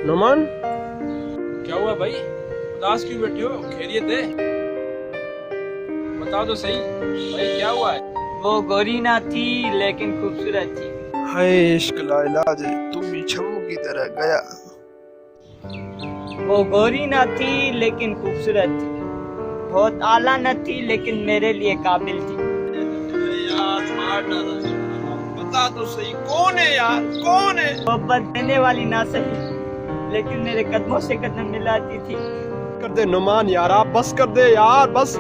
नुमान, क्या हुआ भाई, उदास क्यों बैठे हो? खैरियत है? बताओ तो सही भाई, क्या हुआ है? वो गोरी ना थी लेकिन खूबसूरत थी। हाय इश्क लाइलाज है, तुम भी छम्मू की तरह गया। वो गोरी ना थी लेकिन खूबसूरत थी, बहुत आला न थी लेकिन मेरे लिए काबिल थी। यार मार डाला, बता तो सही कौन है यार, कौन है? मोहब्बत देने वाली ना सही लेकिन मेरे कदमों से कदम मिलाती थी। कर दे नुमान यार, आप बस कर दे यार, बस।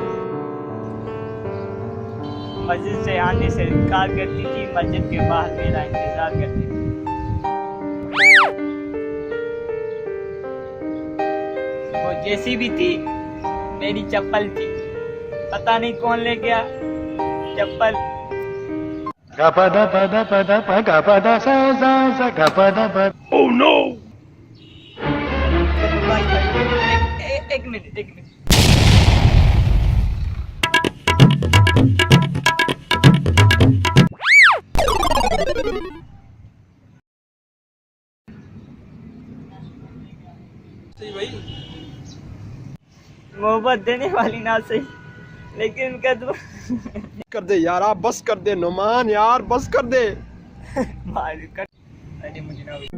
मस्जिद से आने से इनकार करती थी, मस्जिद के बाहर मेरा इंतजार करती थी। वो जैसी भी थी मेरी चप्पल थी, पता नहीं कौन ले गया चप्पल। Oh no! एक मिनट। सही भाई, मोहब्बत देने वाली ना सही लेकिन कदम कर दे यार, आप बस कर दे नुमान यार, बस कर दे। मार कर। अरे मुझे ना